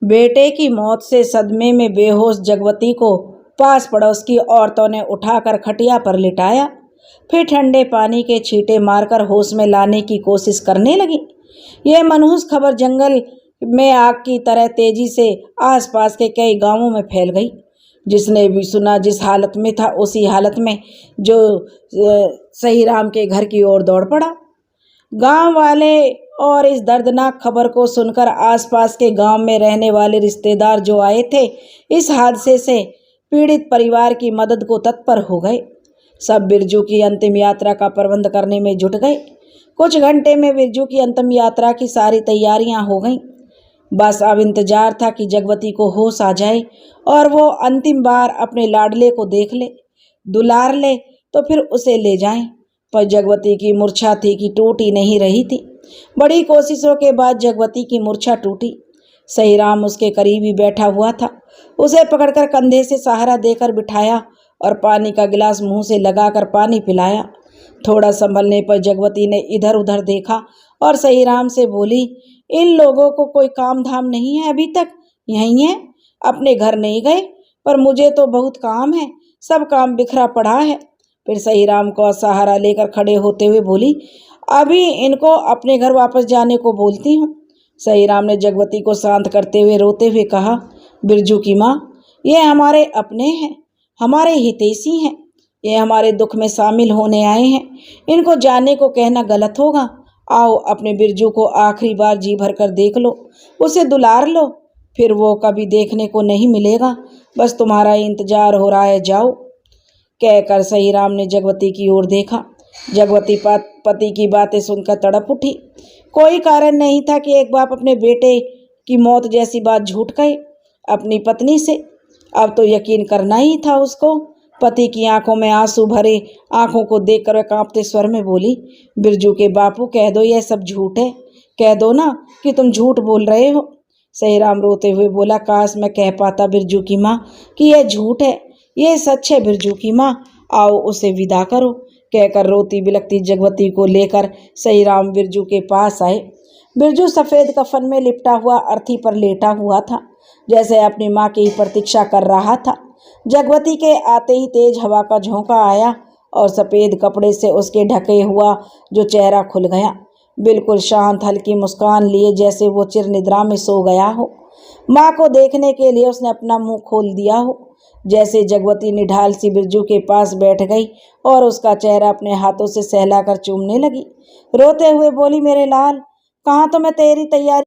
बेटे की मौत से सदमे में बेहोश जगवती को पास पड़ोस की औरतों ने उठाकर खटिया पर लिटाया, फिर ठंडे पानी के छींटे मारकर होश में लाने की कोशिश करने लगी। यह मनहूस खबर जंगल में आग की तरह तेजी से आसपास के कई गांवों में फैल गई। जिसने भी सुना जिस हालत में था उसी हालत में जो सही राम के घर की ओर दौड़ पड़ा। गांव वाले और इस दर्दनाक खबर को सुनकर आसपास के गांव में रहने वाले रिश्तेदार जो आए थे, इस हादसे से पीड़ित परिवार की मदद को तत्पर हो गए। सब बिरजू की अंतिम यात्रा का प्रबंध करने में जुट गए। कुछ घंटे में बिरजू की अंतिम यात्रा की सारी तैयारियां हो गईं। बस अब इंतजार था कि जगवती को होश आ जाए और वो अंतिम बार अपने लाडले को देख ले, दुलार ले, तो फिर उसे ले जाएं। पर जगवती की मूर्छा थी कि टूटी नहीं रही थी। बड़ी कोशिशों के बाद जगवती की मूर्छा टूटी। सही राम उसके करीब ही बैठा हुआ था। उसे पकड़कर कंधे से सहारा देकर बिठाया और पानी का गिलास मुंह से लगाकर पानी पिलाया। थोड़ा संभलने पर जगवती ने इधर उधर देखा और सही राम से बोली, इन लोगों को कोई काम धाम नहीं है, अभी तक यहीं है, अपने घर नहीं गए? पर मुझे तो बहुत काम है, सब काम बिखरा पड़ा है। फिर सही राम को सहारा लेकर खड़े होते हुए बोली, अभी इनको अपने घर वापस जाने को बोलती हूँ। सही राम ने जगवती को शांत करते हुए रोते हुए कहा, बिरजू की माँ, ये हमारे अपने हैं, हमारे हितैषी हैं, ये हमारे दुख में शामिल होने आए हैं, इनको जाने को कहना गलत होगा। आओ अपने बिरजू को आखिरी बार जी भर कर देख लो, उसे दुलार लो, फिर वो कभी देखने को नहीं मिलेगा। बस तुम्हारा इंतजार हो रहा है, जाओ। कहकर सही राम ने जगवती की ओर देखा। जगवती पति की बातें सुनकर तड़प उठी। कोई कारण नहीं था कि एक बाप अपने बेटे की मौत जैसी बात झूठ कहे अपनी पत्नी से। अब तो यकीन करना ही था उसको। पति की आंखों में आंसू भरे आंखों को देखकर वह कांपते स्वर में बोली, बिरजू के बापू, कह दो यह सब झूठ है, कह दो ना कि तुम झूठ बोल रहे हो। सही राम रोते हुए बोला, काश मैं कह पाता बिरजू की माँ कि यह झूठ है, यह सच है। बिरजू की माँ, आओ उसे विदा करो। कहकर रोती बिलखती जगवती को लेकर सही राम बिरजू के पास आए। बिरजू सफ़ेद कफन में लिपटा हुआ अर्थी पर लेटा हुआ था, जैसे अपनी माँ की प्रतीक्षा कर रहा था। जगवती के आते ही तेज हवा का झोंका आया और सफ़ेद कपड़े से उसके ढके हुआ जो चेहरा खुल गया। बिल्कुल शांत, हल्की मुस्कान लिए जैसे वो चिर निद्रा में सो गया हो। माँ को देखने के लिए उसने अपना मुंह खोल दिया हो। जैसे जगवती निढाल सी बिरजू के पास बैठ गई और उसका चेहरा अपने हाथों से सहलाकर चूमने लगी। रोते हुए बोली, मेरे लाल, कहाँ तो मैं तेरी तैयारी